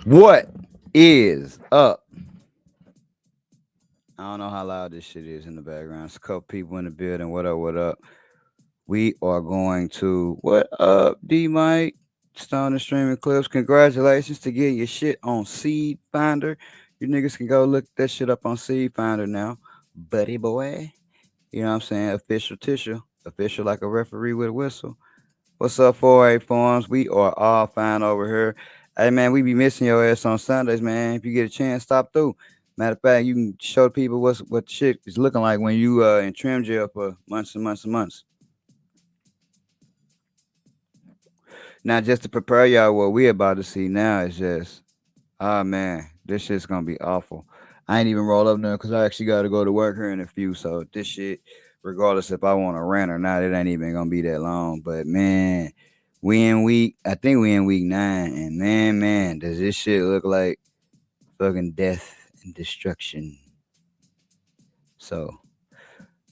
What is up? I don't know how loud this shit is in the background. It's a couple people in the building. What up? What up? We are going to what up, D Mike? Stone and streaming clips. Congratulations to getting your shit on Seed Finder. You niggas can go look that shit up on Seed Finder now, buddy boy. You know what I'm saying? Official tissue, official like a referee with a whistle. What's up, 4A Farms? We are all fine over here. Hey, man, we be missing your ass on Sundays, man. If you get a chance, stop through. Matter of fact, you can show people what shit is looking like when you in trim jail for months and months and months. Now, just to prepare y'all, what we about to see now is just, oh man, this shit's gonna be awful. I ain't even roll up now because I actually got to go to work here in a few. So this shit, regardless if I want to rant or not, it ain't even gonna be that long. But man, I think we in week 9, and man, does this shit look like fucking death and destruction. So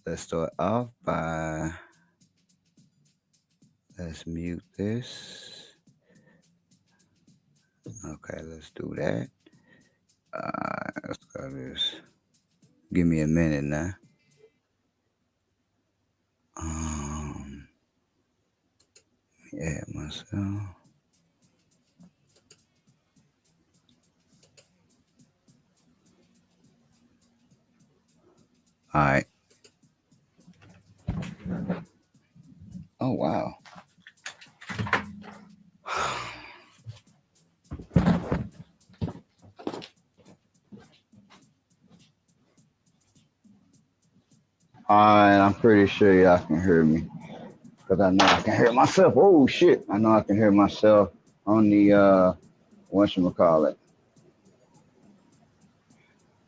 let's start off by let's mute this. Okay, let's do that. Let's go this. Give me a minute now. Um, yeah, myself. All right. Oh wow. All right, I'm pretty sure y'all can hear me because I know I can hear myself. Oh shit, I know I can hear myself on the whatchamacallit.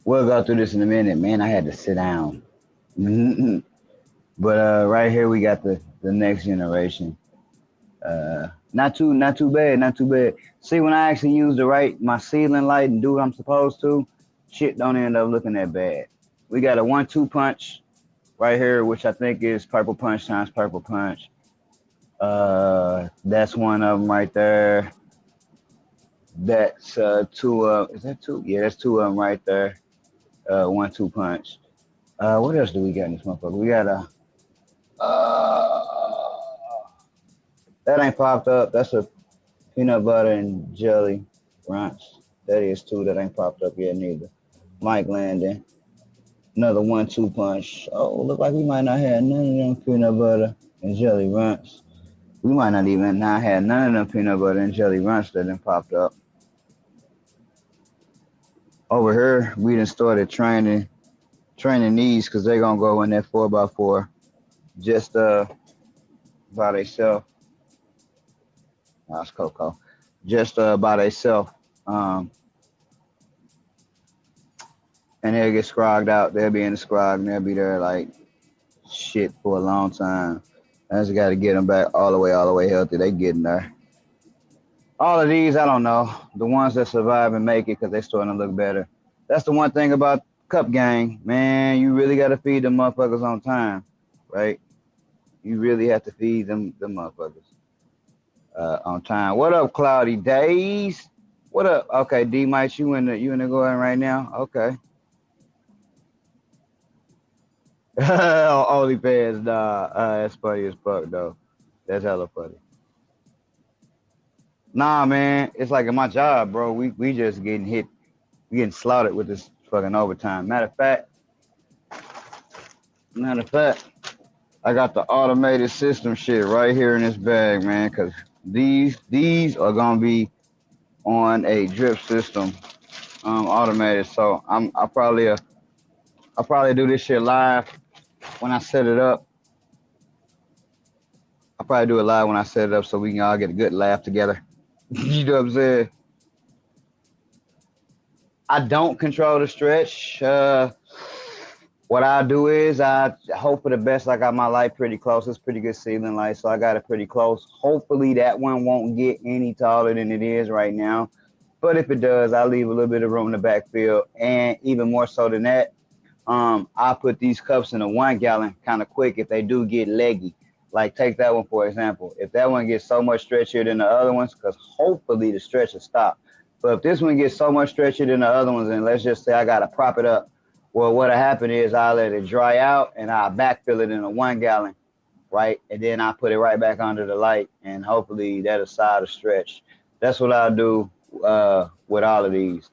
We'll go through this in a minute, man. I had to sit down. But right here we got the next generation. Not too bad, not too bad. See, when I actually use the right my ceiling light and do what I'm supposed to, shit don't end up looking that bad. We got a 1-2 punch right here, which I think is purple punch times purple punch. That's one of them right there. That's two. Is that two? Yeah, that's two of them right there. 1-2 punch. What else do we got in this motherfucker? We got a. That ain't popped up. That's a peanut butter and jelly brunch. That is two that ain't popped up yet neither. Mike Landon. Another 1-2 punch. Oh, look like we might not have none of them peanut butter and jelly runts. We might not even not have none of them peanut butter and jelly runts that then popped up. Over here, we done started training these because they're gonna go in that 4x4 just by themselves. That's Coco. Just by themselves. Um, and they'll get scrogged out. They'll be in the scrog and they'll be there like shit for a long time. I just got to get them back all the way healthy. They getting there. All of these, I don't know. The ones that survive and make it because they starting to look better. That's the one thing about Cup Gang, man. You really got to feed them motherfuckers on time, right? You really have to feed them motherfuckers on time. What up, Cloudy Days? What up? Okay, D Mike, you in the going right now? Okay. OnlyFans, nah. That's funny as fuck though. That's hella funny. Nah, man, it's like in my job, bro. We just getting hit, we getting slaughtered with this fucking overtime. Matter of fact, I got the automated system shit right here in this bag, man. Cause these are gonna be on a drip system, automated. So I'll probably do this shit live when I set it up. I'll probably do it live when I set it up so we can all get a good laugh together. You know what I'm saying? I don't control the stretch. What I do is I hope for the best. I got my light pretty close. It's pretty good ceiling light, so I got it pretty close. Hopefully that one won't get any taller than it is right now. But if it does, I leave a little bit of room in the backfield. And even more so than that, I put these cups in a 1 gallon kind of quick if they do get leggy. Like take that one for example. If that one gets so much stretchier than the other ones, because hopefully the stretch will stop. But if this one gets so much stretchier than the other ones, and let's just say I gotta prop it up, well, what'll happen is I let it dry out and I backfill it in a 1 gallon, right? And then I put it right back under the light, and hopefully that'll side of stretch. That's what I'll do with all of these,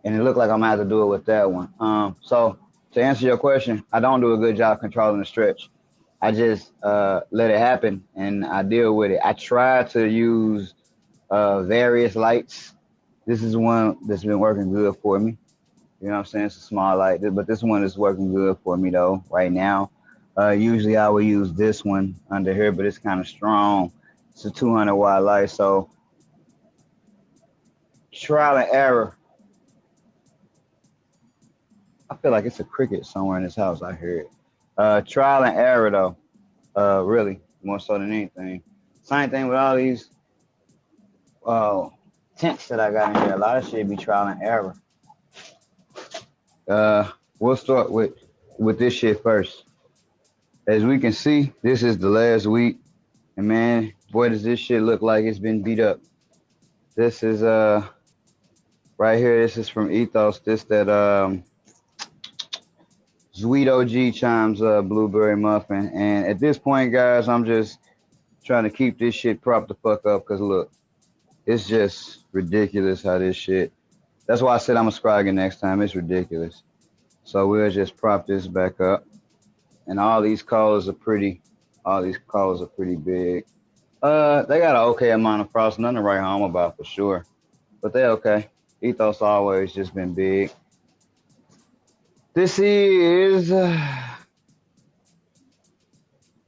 and it looked like I'm gonna have to do it with that one. So to answer your question, I don't do a good job controlling the stretch. I just let it happen and I deal with it. I try to use various lights. This is one that's been working good for me. You know what I'm saying? It's a small light, but this one is working good for me though right now. Usually I would use this one under here, but it's kind of strong. It's a 200-watt light, so trial and error. I feel like it's a cricket somewhere in this house. I hear it. Trial and error though. Really, more so than anything. Same thing with all these uh, tents that I got in here. A lot of shit be trial and error. Uh, we'll start with this shit first. As we can see, this is the last week, and man, boy, does this shit look like it's been beat up. This is right here. This is from Ethos. This that Sweet OG Chimes blueberry muffin. And at this point, guys, I'm just trying to keep this shit propped the fuck up. Cause look, it's just ridiculous how this shit. That's why I said I'm a scrogging next time. It's ridiculous. So we'll just prop this back up. And all these colors are pretty. All these colors are pretty big. They got an okay amount of frost. Nothing to write home about for sure. But they okay. Ethos always just been big. This is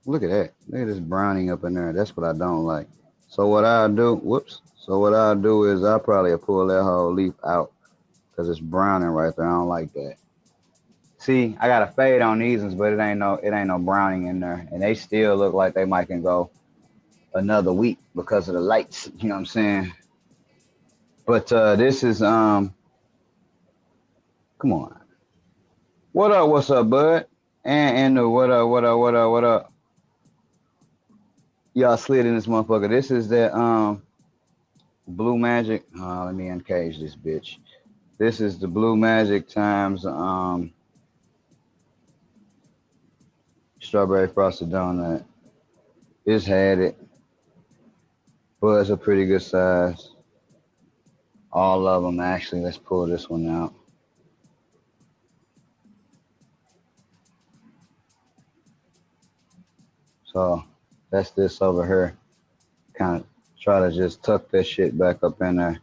look at that. Look at this browning up in there. That's what I don't like. So what I'll do, whoops. So what I'll do is I'll probably pull that whole leaf out because it's browning right there. I don't like that. See, I got a fade on these ones, but it ain't no browning in there, and they still look like they might can go another week because of the lights. You know what I'm saying? But this is come on. What up? What's up, bud? And the what up? What up? What up? What up? Y'all slid in this motherfucker. This is that Blue Magic. Let me uncage this bitch. This is the Blue Magic times strawberry frosted donut. It's had it, but it's a pretty good size. All of them actually. Let's pull this one out. So that's this over here. Kind of try to just tuck that shit back up in there.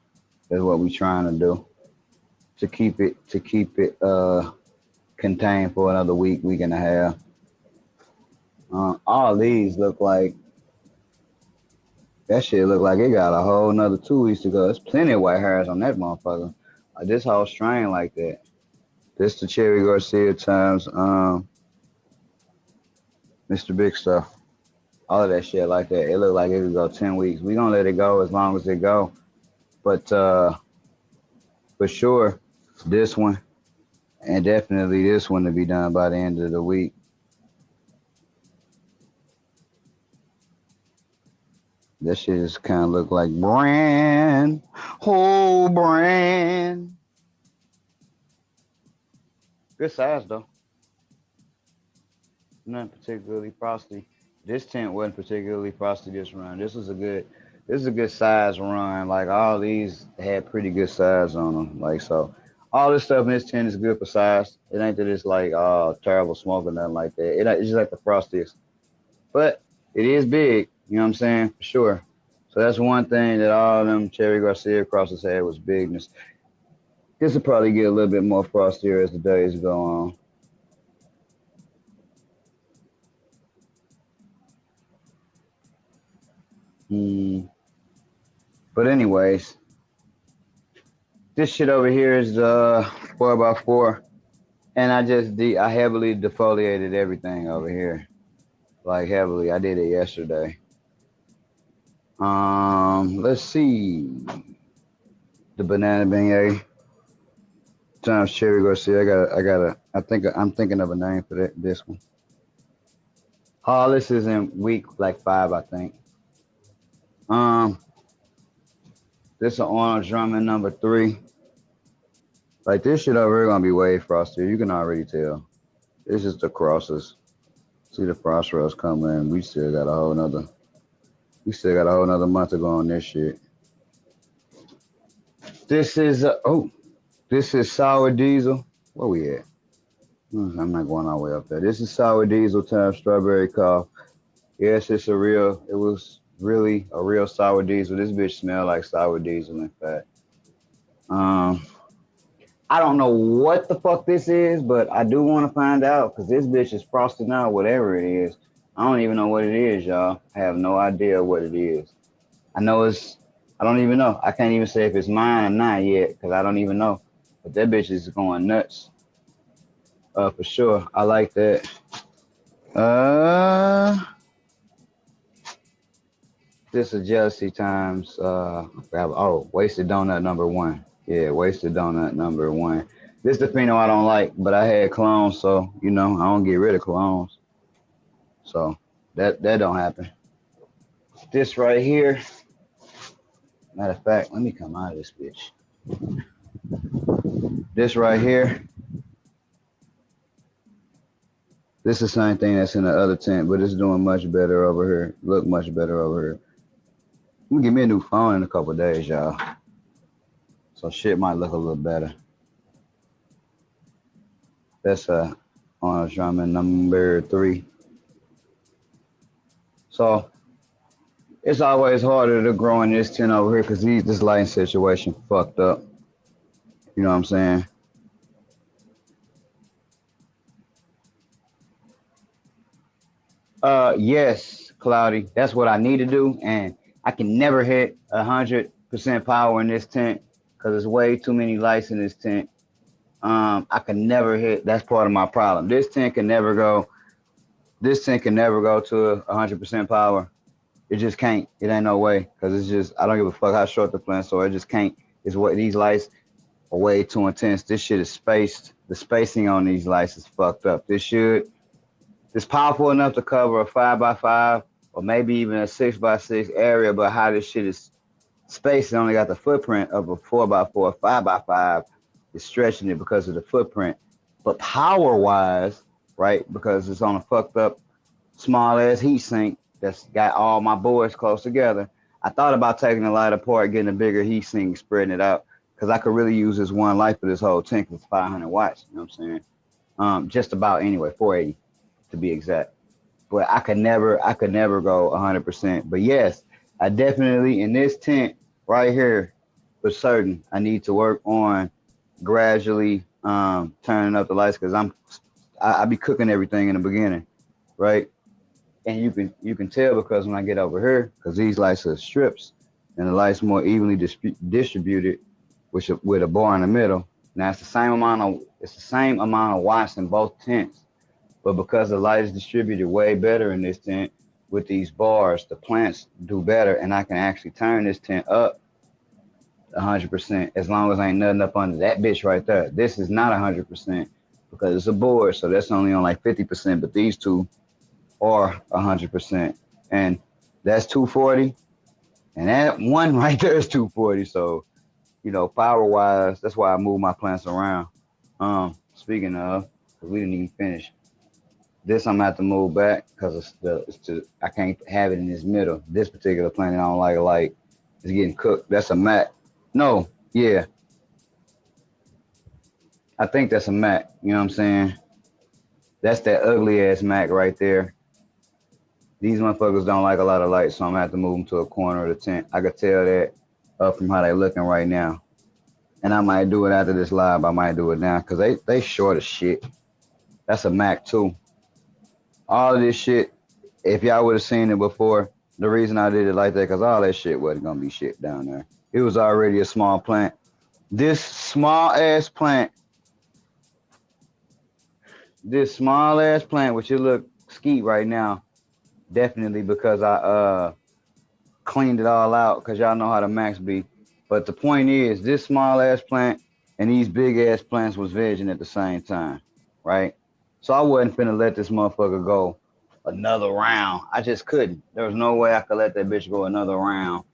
That's what we trying to do to keep it contained for another week, week and a half. All these look like that shit look like it got a whole another 2 weeks to go. There's plenty of white hairs on that motherfucker. Like this whole strain like that. This the Cherry Garcia times Mr. Big Stuff. All of that shit like that. It looked like it could go 10 weeks. We gonna let it go as long as it go. But for sure, this one and definitely this one to be done by the end of the week. That shit just kind of look like brand, whole brand. Good size though. Nothing particularly frosty. This tent wasn't particularly frosty this run. This is a good size run. Like all these had pretty good size on them. Like so, all this stuff in this tent is good for size. It ain't that it's like terrible smoke or nothing like that. It's just like the frostiest, but it is big. You know what I'm saying for sure. So that's one thing that all them Cherry Garcia crosses had was bigness. This will probably get a little bit more frostier as the days go on. Hmm. But anyways, this shit over here is 4x4, and I heavily defoliated everything over here, like heavily. I did it yesterday. Let's see the banana beignet times Cherry Garcia. I'm thinking of a name for this one. Oh, this is in week like 5, I think. Um, This is Arnold Drummond number 3. Like this shit over here gonna be way frostier. You can already tell. This is the crosses. See the frost rust coming. We still got a whole nother month to go on this shit. This is this is sour diesel. Where we at? I'm not going all the way up there. This is sour diesel times strawberry cough. Yes, it was really a real sour diesel. This bitch smell like sour diesel, in fact. Um, I don't know what the fuck this is, but I do want to find out because this bitch is frosting out whatever it is. I don't even know what it is, y'all. I have no idea what it is. I know I don't even know. I can't even say if it's mine or not yet because I don't even know. But that bitch is going nuts. For sure. I like that. Uh, this is jealousy times. Wasted donut number 1. Yeah, wasted donut number 1. This the pheno I don't like, but I had clones, so I don't get rid of clones. So that don't happen. This right here. Matter of fact, let me come out of this bitch. This right here. This is the same thing that's in the other tent, but it's doing much better over here. Look much better over here. I'm gonna give me a new phone in a couple days, y'all. So shit might look a little better. That's on Drummond number 3. So it's always harder to grow in this tent over here because this lighting situation fucked up. You know what I'm saying? Yes, Cloudy. That's what I need to do, and I can never hit 100% power in this tent because there's way too many lights in this tent. I can never hit. That's part of my problem. This tent can never go. This tent can never go to 100% power. It just can't. It ain't no way because it's just I don't give a fuck how short the plant, so it just can't. It's what these lights are way too intense. This shit is spaced. The spacing on these lights is fucked up. It's powerful enough to cover a 5x5 or maybe even a 6x6 area, but how this shit is spaced, it only got the footprint of a 4x4, 5x5. It's stretching it because of the footprint. But power wise, right, because it's on a fucked up small ass heat sink that's got all my boards close together. I thought about taking the light apart, getting a bigger heat sink, spreading it out, because I could really use this one light for this whole tank. It's 500 watts. You know what I'm saying? Just about anyway, 480 to be exact. But I could never go 100%. But yes, I definitely in this tent right here, for certain, I need to work on gradually turning up the lights because I be cooking everything in the beginning, right? And you can tell because when I get over here, because these lights are strips, and the lights more evenly distributed, which with a bar in the middle. Now it's the same amount of watts in both tents, but because the light is distributed way better in this tent with these bars, the plants do better, and I can actually turn this tent up 100% as long as ain't nothing up under that bitch right there. This is not 100% because it's a board, so that's only on like 50%, but these two are 100%, and that's 240, and that one right there is 240. So power wise, that's why I move my plants around. Speaking of, because we didn't even finish this, I'm gonna have to move back because I can't have it in this middle. This particular plant I don't like it's getting cooked. That's a mat. No, yeah, I think that's a Mac. You know what I'm saying? That's that ugly ass Mac right there. These motherfuckers don't like a lot of light, so I'm gonna have to move them to a corner of the tent. I could tell that from how they looking right now. And I might do it after this live. I might do it now because they short as shit. That's a Mac too. All of this shit, if y'all would have seen it before, the reason I did it like that because all that shit wasn't gonna be shit down there. It was already a small plant. This small ass plant, which it look skeet right now, definitely because I cleaned it all out because y'all know how the max be. But the point is, this small ass plant and these big ass plants was vegging at the same time, right? So I wasn't finna let this motherfucker go another round. I just couldn't. There was no way I could let that bitch go another round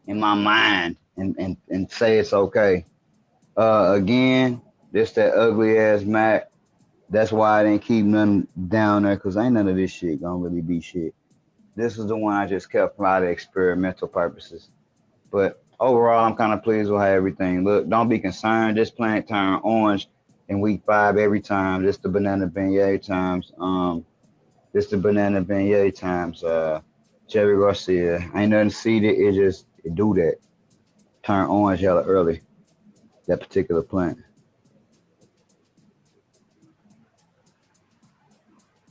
in my mind. and say it's okay. Again, this that ugly ass Mac. That's why I didn't keep none down there because ain't none of this shit gonna really be shit. This is the one I just kept for out of experimental purposes. But overall, I'm kind of pleased with how everything look. Don't be concerned. This plant turn orange in week 5 every time. This the banana beignet times. This the banana beignet times. Cherry Garcia. Ain't nothing seeded. It do that. Turn orange hella early. That particular plant.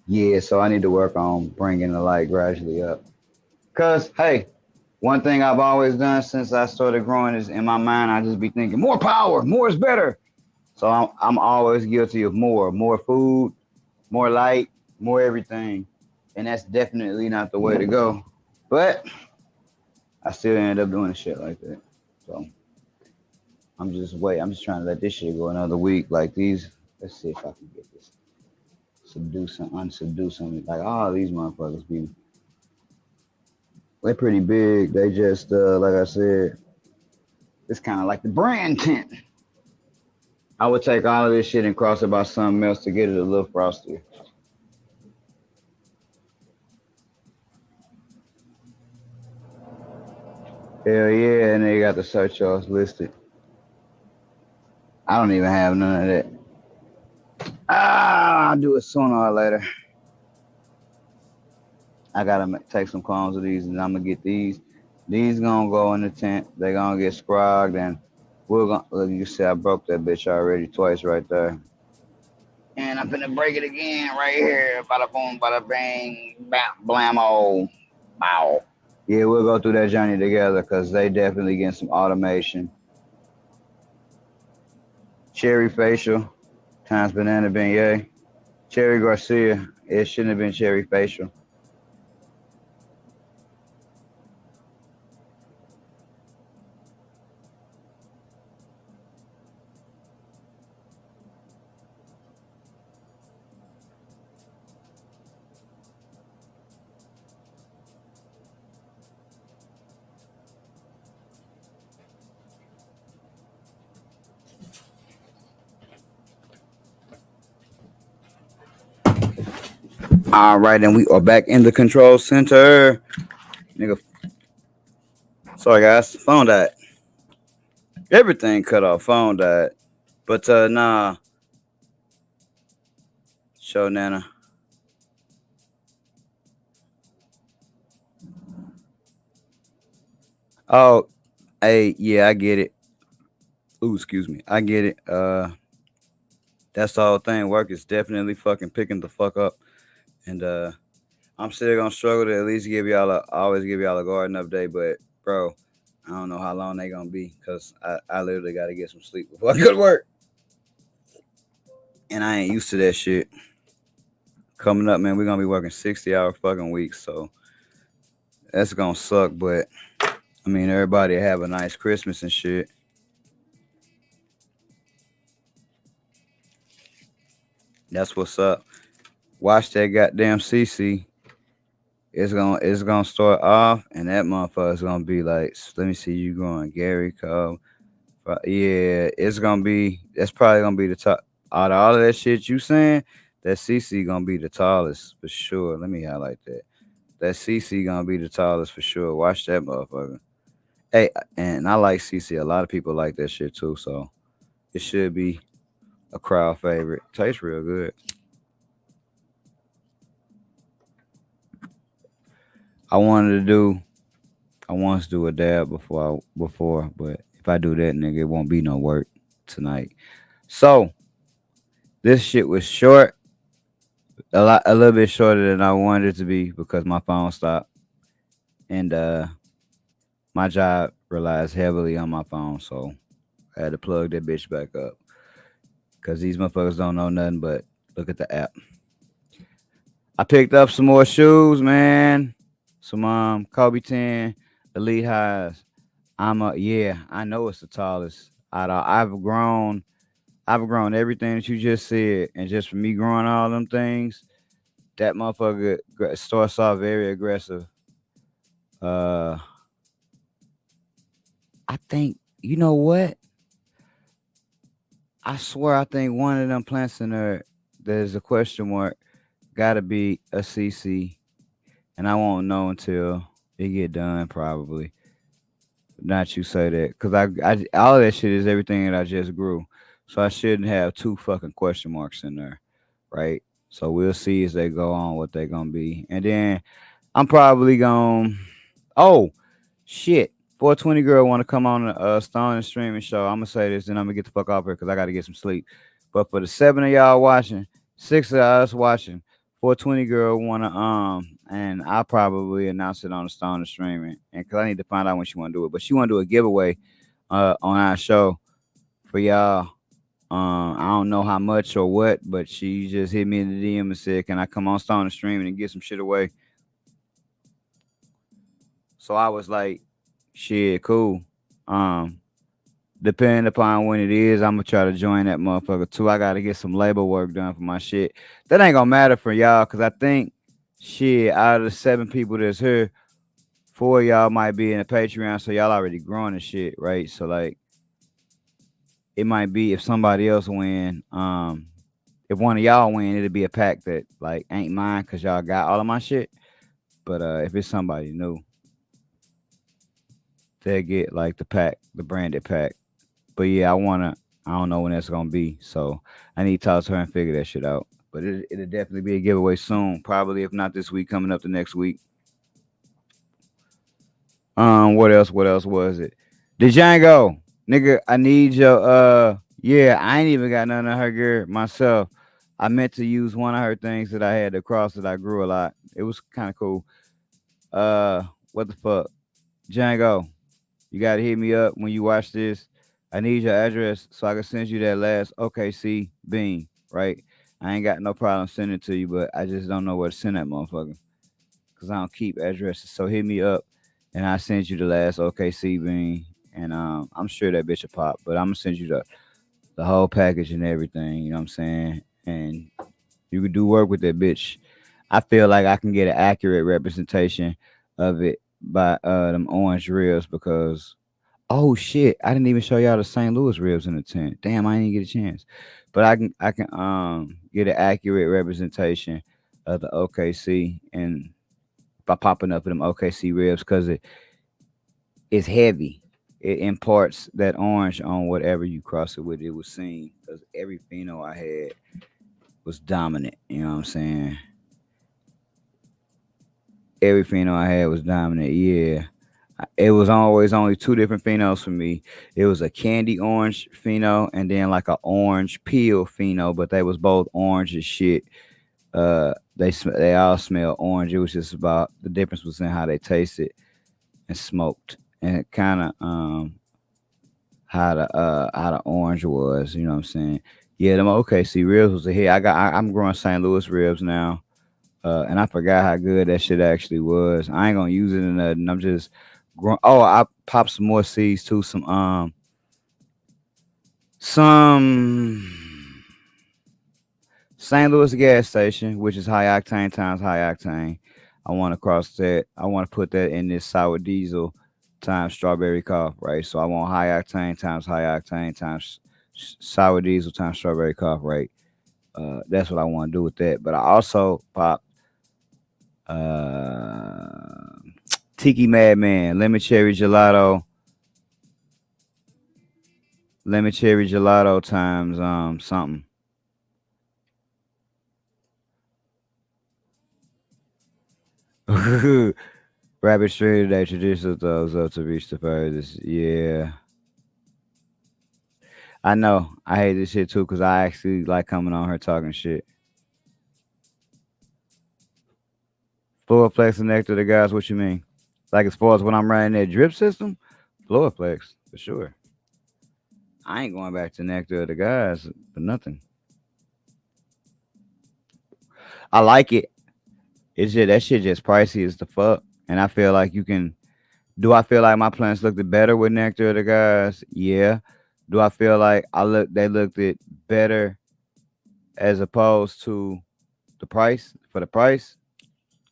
Yeah, so I need to work on bringing the light gradually up. Cause hey, one thing I've always done since I started growing is in my mind I just be thinking more power, more is better. So I'm always guilty of more food, more light, more everything, and that's definitely not the way to go. But I still end up doing shit like that. So I'm just trying to let this shit go another week. Like these, let's see if I can get this unsubdue something. Like all these motherfuckers be, they're pretty big. They just like I said, it's kind of like the brand tent. I would take all of this shit and cross it by something else to get it a little frostier. Hell yeah, and they got the search yours listed. I don't even have none of that. I'll do it sooner or later. I gotta take some clones of these, and I'm gonna get these. These gonna go in the tent. They gonna get scrogged, and we're gonna look. You see, I broke that bitch already twice right there, and I'm gonna break it again right here. Bada boom, bada bang, bam, blammo, bow. Yeah, we'll go through that journey together because they definitely getting some automation. Cherry facial times banana beignet. Cherry Garcia. It shouldn't have been cherry facial. All right, and we are back in the control center. Nigga, sorry guys, phone died. Everything cut off, phone died. But nah, show Nana. Oh, hey, yeah, I get it. Ooh, excuse me, I get it. That's the whole thing. Work is definitely fucking picking the fuck up, and I'm still gonna struggle to at least always give y'all a garden update. But bro, I don't know how long they gonna be because I literally got to get some sleep before I go to work, and I ain't used to that shit. Coming up, man, we're gonna be working 60-hour fucking weeks, so that's gonna suck. But I mean, everybody have a nice Christmas and shit. That's what's up. Watch that goddamn CC. It's gonna start off, and that motherfucker's gonna be like, let me see you going, Gary Cole. Yeah, it's gonna be. That's probably gonna be the top out of all of that shit you saying. That CC gonna be the tallest for sure. Let me highlight that. That CC gonna be the tallest for sure. Watch that motherfucker. Hey, and I like CC. A lot of people like that shit too. So it should be a crowd favorite. Tastes real good. I wanted to do. I wanted to do a dab before, but if I do that, nigga, it won't be no work tonight. So this shit was short, a little bit shorter than I wanted it to be because my phone stopped, and my job relies heavily on my phone, so I had to plug that bitch back up because these motherfuckers don't know nothing but look at the app. I picked up some more shoes, man. Some Kobe 10 Elite Highs. Yeah, I know it's the tallest. I've grown everything that you just said, and just for me growing all them things, that motherfucker starts off very aggressive. Uh, I think, you know what? I swear, I think one of them plants in there, there's a question mark, gotta be a CC, and I won't know until it get done, probably. Not you say that, cause all of that shit is everything that I just grew, so I shouldn't have two fucking question marks in there, right? So we'll see as they go on what they gonna be, and then I'm probably going. Oh shit! 420 girl want to come on the Stone and Streaming show. I'm gonna say this, then I'm gonna get the fuck off here because I gotta get some sleep. But for the seven of y'all watching, six of us watching, 420 girl wanna and I'll probably announce it on the Stone and Streaming, and cause I need to find out when she wanna do it. But she wanna do a giveaway on our show for y'all. I don't know how much or what, but she just hit me in the DM and said, "Can I come on Stone and Streaming and get some shit away?" So I was like, shit, cool. Um, Depending upon when it is, I'm gonna try to join that motherfucker too. I gotta get some labor work done for my shit. That ain't gonna matter for y'all, cause I think shit, out of the seven people that's here, four of y'all might be in a Patreon, so y'all already growing and shit, right? So like it might be if somebody else win, if one of y'all win, it'll be a pack that like ain't mine cause y'all got all of my shit. But if it's somebody new, they'll get like the pack, the branded pack. But yeah, I don't know when that's gonna be. So I need to talk to her and figure that shit out. But it'll definitely be a giveaway soon. Probably if not this week, coming up the next week. What else? What else was it? Django, nigga, I need your yeah, I ain't even got none of her gear myself. I meant to use one of her things that I had across that I grew a lot. It was kind of cool. Uh what the fuck? Django, you gotta hit me up when you watch this. I need your address so I can send you that last OKC bean, right? I ain't got no problem sending it to you, but I just don't know where to send that motherfucker because I don't keep addresses. So hit me up and I send you the last OKC bean, and I'm sure that bitch will pop. But I'm gonna send you the whole package and everything. You know what I'm saying? And you can do work with that bitch. I feel like I can get an accurate representation of it by them orange ribs because oh shit, I didn't even show y'all the St. Louis ribs in the tent. Damn, I didn't get a chance. But I can get an accurate representation of the OKC and by popping up in them OKC ribs because it's heavy. It imparts that orange on whatever you cross it with. It was seen because every pheno I had was dominant. You know what I'm saying? Every pheno I had was dominant. Yeah. It was always only two different phenos for me. It was a candy orange pheno and then like a orange peel pheno, but they was both orange as shit. They all smell orange. It was just about the difference was in how they tasted and smoked, and it kind of how the orange was. You know what I'm saying? Yeah, them OKC ribs was a hit. I'm growing St. Louis ribs now. And I forgot how good that shit actually was. I ain't gonna use it in nothing. I'm just growing. Oh, I popped some more seeds too. Some St. Louis gas station, which is high octane times high octane. I want to cross that. I want to put that in this sour diesel times strawberry cough, right? So I want high octane times high octane times sour diesel times strawberry cough, right? That's what I want to do with that. But I also pop uh Tiki Madman, lemon cherry gelato times something. Rabbit Street today, traditional throws up to reach the furthest. Yeah, I know. I hate this shit too because I actually like coming on her talking shit. Floorplex and Nectar, the guys, what you mean? Like as far as when I'm running that drip system, Floorplex for sure. I ain't going back to Nectar of the guys for nothing. I like it. It's just that shit just pricey as the fuck, and I feel like you can. Do I feel like my plants looked better with Nectar of the guys? Yeah. Do I feel like they looked it better as opposed to the price for the price?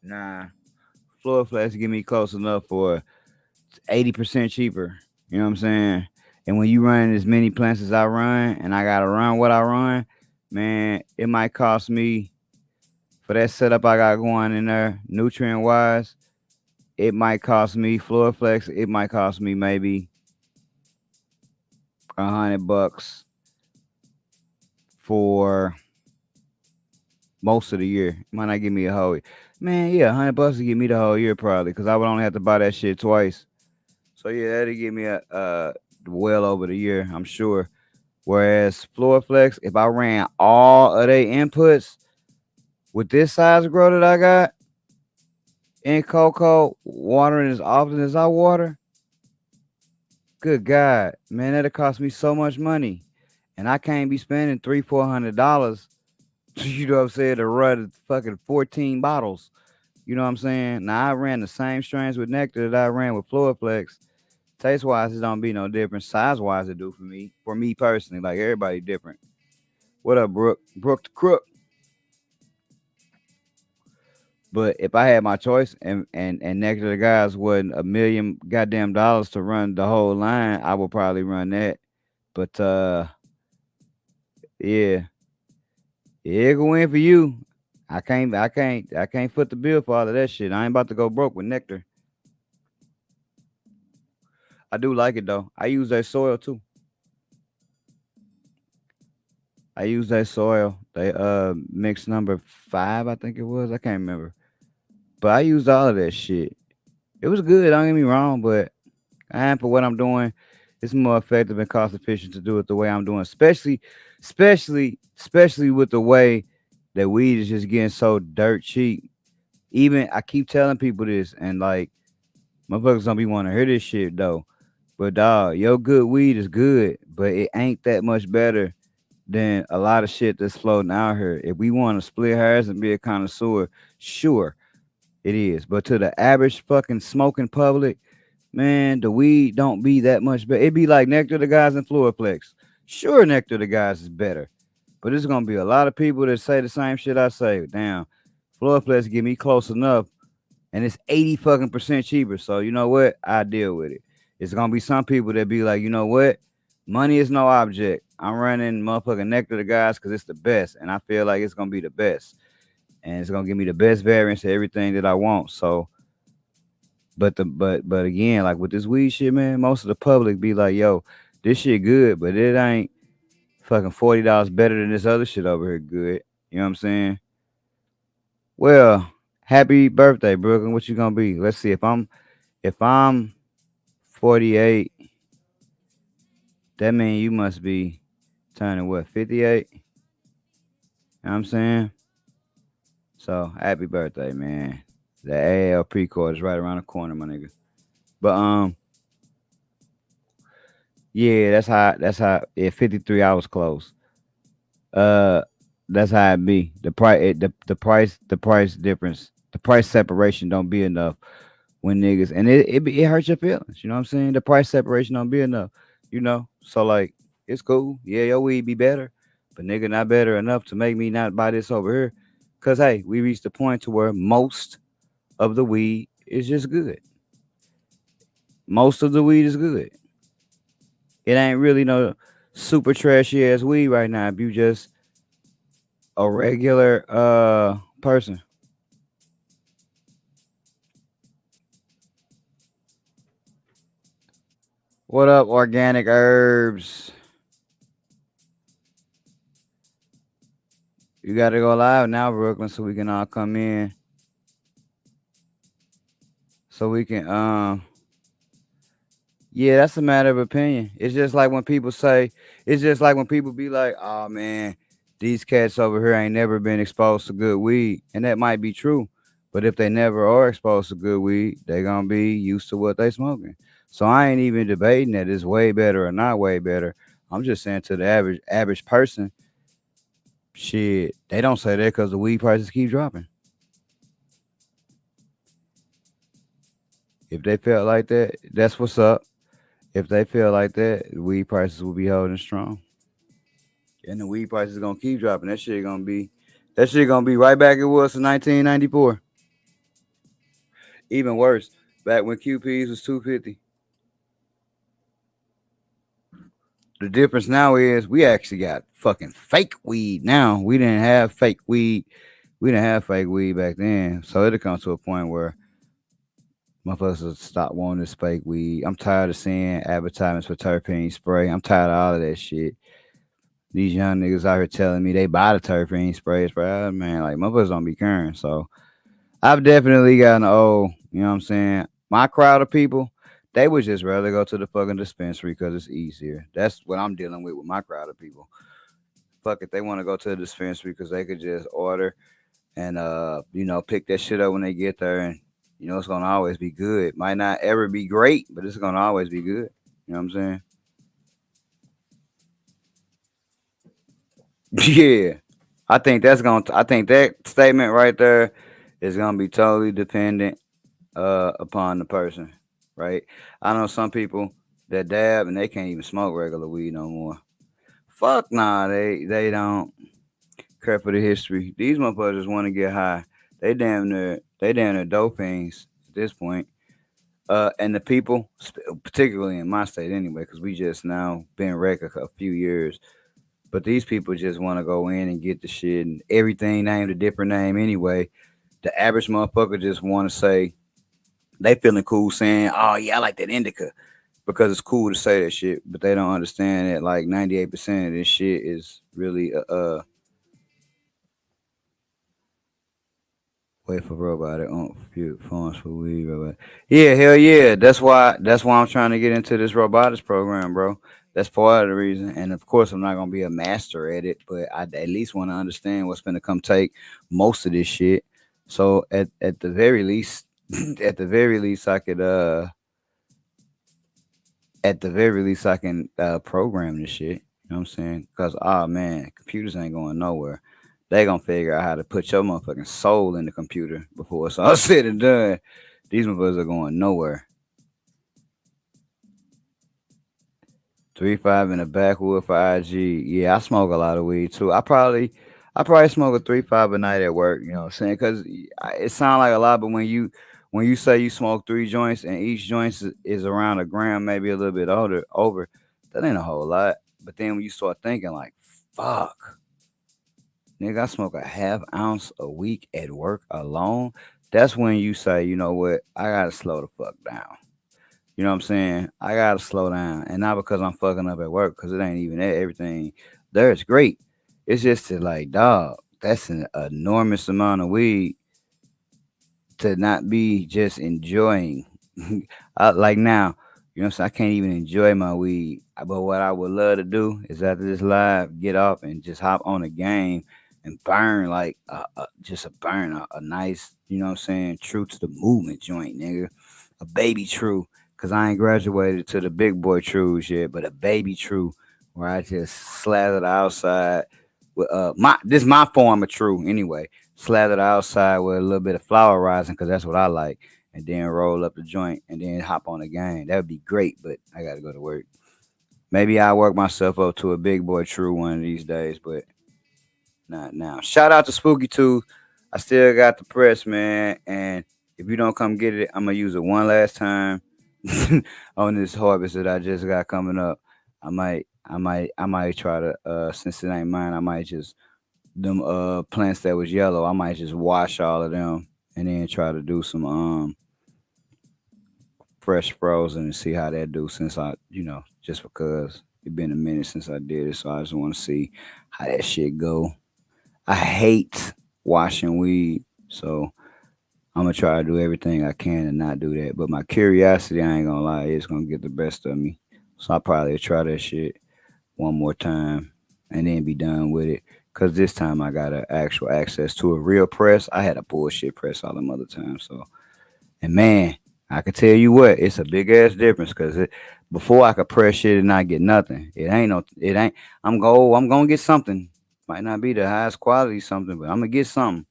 Nah. Floor flats give me close enough for 80% cheaper. You know what I'm saying? And when you run as many plants as I run, and I gotta run what I run, man, it might cost me for that setup I got going in there, nutrient wise. It might cost me Fluoroflex. It might cost me maybe $100 for most of the year. It might not give me a whole man. Yeah, $100 to give me the whole year probably, because I would only have to buy that shit twice. So yeah, that'll give me a well over the year, I'm sure. Whereas Fluoroflex, if I ran all of their inputs with this size of grow that I got in cocoa, watering as often as I water, good God, man, that'll cost me so much money. And I can't be spending $300-400, you know what I'm saying, to run fucking 14 bottles. You know what I'm saying? Now I ran the same strains with Nectar that I ran with Fluoroflex. Taste wise, it don't be no different. Size wise, it do for me. For me personally, like everybody different. What up, Brooke? Brooke the Crook. But if I had my choice and Nectar the guys wasn't a million goddamn dollars to run the whole line, I would probably run that. But yeah, yeah, go in for you. I can't foot the bill for all of that shit. I ain't about to go broke with Nectar. I do like it though. I use that soil too. I use that soil. They mix number 5, I think it was. I can't remember. But I used all of that shit. It was good, don't get me wrong, but and for what I'm doing, it's more effective and cost efficient to do it the way I'm doing, especially with the way that weed is just getting so dirt cheap. Even I keep telling people this, and like motherfuckers don't be want to hear this shit though. But dog, your good weed is good, but it ain't that much better than a lot of shit that's floating out here. If we want to split hairs and be a connoisseur, sure it is. But to the average fucking smoking public, man, the weed don't be that much better. It be like Nectar the guys and Fluoroflex. Sure, Nectar the guys is better, but there's gonna be a lot of people that say the same shit I say. Damn, Fluoroflex get me close enough, and it's 80 fucking percent cheaper. So you know what? I deal with it. It's gonna be some people that be like, you know what? Money is no object. I'm running motherfucking Nectar the guys because it's the best, and I feel like it's gonna be the best, and it's gonna give me the best variance of everything that I want. So but again, like with this weed shit, man, most of the public be like, yo, this shit good, but it ain't fucking $40 better than this other shit over here good. You know what I'm saying? Well, happy birthday, Brooklyn. What you gonna be? Let's see. If I'm 48, that means you must be turning what, 58? You know what I'm saying? So happy birthday, man. The AL pre-court is right around the corner, my nigga. But yeah, that's how at 53 hours close. Uh, that's how it be. The price difference, the price separation don't be enough when niggas, and it hurts your feelings. You know what I'm saying? The price separation don't be enough. So like it's cool. Yeah, your weed be better, but nigga not better enough to make me not buy this over here. Cause hey, we reached the point to where most of the weed is just good. Most of the weed is good. It ain't really no super trashy ass weed right now. If you just a regular person. What up, organic herbs? You gotta go live now, Brooklyn, so we can all come in. So we can yeah, that's a matter of opinion. It's just like when people be like, oh man, these cats over here ain't never been exposed to good weed. And that might be true. But if they never are exposed to good weed, they gonna be used to what they smoking. So I ain't even debating that it's way better or not way better. I'm just saying to the average person, shit, they don't say that because the weed prices keep dropping. If they felt like that, that's what's up. If they feel like that, the weed prices will be holding strong. And the weed prices gonna keep dropping. That shit gonna be right back it was in 1994. Even worse, back when QPs was 250. The difference now is we actually got fucking fake weed now. We didn't have fake weed. We didn't have fake weed back then. So it'll come to a point where motherfuckers will stop wanting this fake weed. I'm tired of seeing advertisements for terpene spray. I'm tired of all of that shit. These young niggas out here telling me they buy the terpene sprays, bro. Man, like motherfuckers don't be caring. So I've definitely gotten old. You know what I'm saying? My crowd of people, they would just rather go to the fucking dispensary because it's easier. That's what I'm dealing with my crowd of people. Fuck it, they want to go to the dispensary because they could just order and pick that shit up when they get there, and it's gonna always be good. Might not ever be great, but it's gonna always be good. You know what I'm saying? Yeah, I think that statement right there is gonna be totally dependent upon the person, right? I know some people that dab and they can't even smoke regular weed no more. Fuck nah, they don't care for the history. These motherfuckers want to get high. They damn near dope fiends at this point. And the people, particularly in my state anyway, because we just now been wrecked a few years. But these people just want to go in and get the shit and everything named a different name anyway. The average motherfucker just want to say they feeling cool saying, "Oh yeah, I like that indica," because it's cool to say that shit. But they don't understand that like 98% of this shit is really wait for robot on phones for weed robot. Yeah, hell yeah. That's why I'm trying to get into this robotics program, bro. That's part of the reason. And of course I'm not gonna be a master at it, but I at least want to understand what's gonna come take most of this shit. So at the very least at the very least I could at the very least I can program this shit. You know what I'm saying? Because oh man, computers ain't going nowhere. They gonna figure out how to put your motherfucking soul in the computer before it's all said and done. These motherfuckers are going nowhere. 3-5 in the backwood for IG. Yeah, I smoke a lot of weed too. I probably smoke a 3-5 a night at work. You know what I'm saying? Because it sounds like a lot, but when you say you smoke 3 joints and each joint is around a gram, maybe a little bit older over, that ain't a whole lot. But then when you start thinking like, fuck, nigga, I smoke a half ounce a week at work alone. That's when you say, you know what, I gotta slow the fuck down. You know what I'm saying? I gotta slow down, and not because I'm fucking up at work, because it ain't even that. Everything there is great. It's just to like, dog, that's an enormous amount of weed to not be just enjoying. Like now, you know what I'm saying? I can't even enjoy my weed. But what I would love to do is after this live, get off and just hop on a game and burn like just a burn a nice, you know what I'm saying, true to the movement joint, nigga. A baby true. Cause I ain't graduated to the big boy trues yet, but a baby true where I just slather the outside with my this my form of true anyway. Slather the outside with a little bit of flour rising because that's what I like, and then roll up the joint and then hop on the game. That would be great, but I gotta go to work. Maybe I'll work myself up to a big boy true one of these days, but not now. Shout out to Spooky Tooth. I still got the press, man. And if you don't come get it, I'm gonna use it one last time on this harvest that I just got coming up. I might try to since it ain't mine, I might just them plants that was yellow, I might just wash all of them and then try to do some fresh frozen and see how that do since just because it been a minute since I did it, so I just want to see how that shit go. I hate washing weed, so I'm gonna try to do everything I can and not do that. But my curiosity, I ain't gonna lie, is gonna get the best of me. So I'll probably try that shit one more time and then be done with it. Cause this time I got a actual access to a real press. I had a bullshit press all them other times. So and man, I can tell you what, it's a big ass difference. Before I could press shit and not get nothing. It ain't. I'm gonna get something. Might not be the highest quality something, but I'm gonna get something.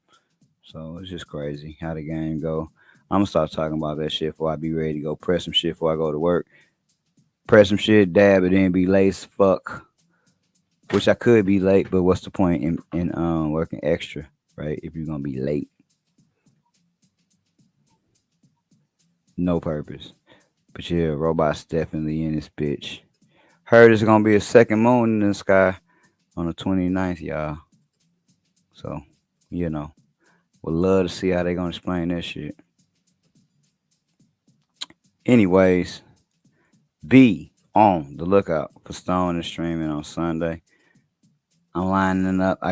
So it's just crazy how the game go. I'm gonna start talking about that shit before I be ready to go press some shit before I go to work. Press some shit, dab it, then be late as fuck. Which I could be late, but what's the point in working extra, right? If you're gonna be late, no purpose. But yeah, robots definitely in this bitch. Heard there's gonna be a second moon in the sky on the 29th, y'all. So, you know, would love to see how they gonna explain that shit. Anyways, be on the lookout for Stone and Streaming on Sunday. I'm lining up. I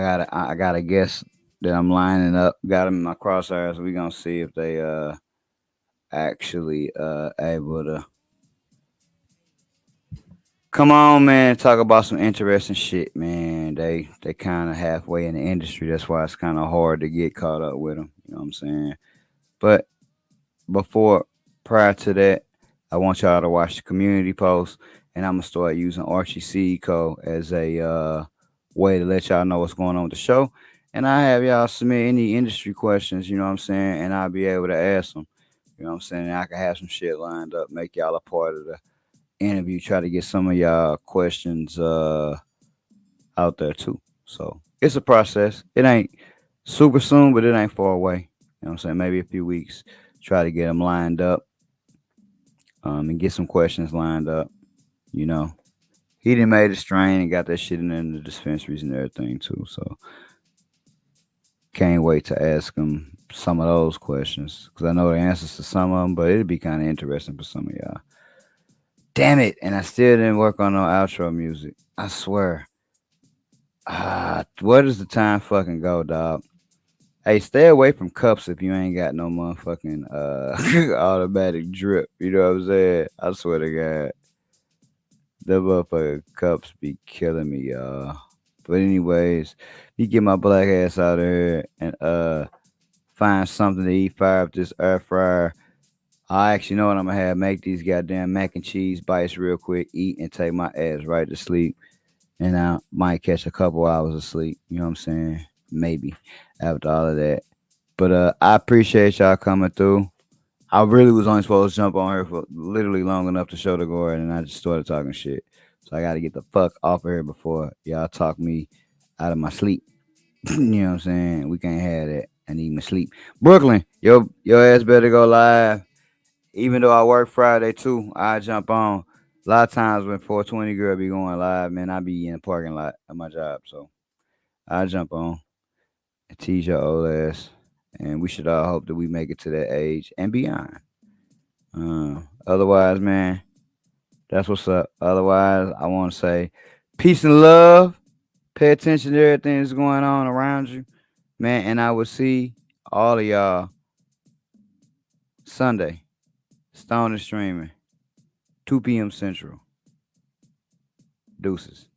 got a guess that I'm lining up. Got them in my crosshairs. We gonna see if they actually able to come on, man. Talk about some interesting shit, man. They kind of halfway in the industry. That's why it's kind of hard to get caught up with them. You know what I'm saying? But before prior to that, I want y'all to watch the community post, and I'm gonna start using Archie Seed Code as a way to let y'all know what's going on with the show. And I have y'all submit any industry questions, you know what I'm saying, and I'll be able to ask them. You know what I'm saying? And I can have some shit lined up, make y'all a part of the interview, try to get some of y'all questions out there too. So it's a process. It ain't super soon, but it ain't far away. You know what I'm saying? Maybe a few weeks. Try to get them lined up and get some questions lined up. You know, he done made a strain and got that shit in the dispensaries and everything too. So can't wait to ask him some of those questions because I know the answers to some of them, but it'd be kind of interesting for some of y'all. Damn it! And I still didn't work on no outro music. I swear. Where does the time fucking go, dog? Hey, stay away from cups if you ain't got no motherfucking automatic drip. You know what I'm saying? I swear to God. The motherfucking cups be killing me, y'all. But anyways, you get my black ass out of here and find something to eat, fire up this air fryer. I actually know what I'm gonna have. Make these goddamn mac and cheese bites real quick, eat and take my ass right to sleep. And I might catch a couple hours of sleep. You know what I'm saying? Maybe after all of that. But I appreciate y'all coming through. I really was only supposed to jump on her for literally long enough to show the guard, and I just started talking shit. So I got to get the fuck off of here before y'all talk me out of my sleep. You know what I'm saying? We can't have that. I need my sleep. Brooklyn, your ass better go live. Even though I work Friday too, I jump on. A lot of times when 420 girl be going live, man, I be in the parking lot at my job. So I jump on and tease your old ass. And we should all hope that we make it to that age and beyond. Otherwise, man, that's what's up. Otherwise, I want to say peace and love. Pay attention to everything that's going on around you, man. And I will see all of y'all Sunday, Stone and Streaming, 2 p.m. Central. Deuces.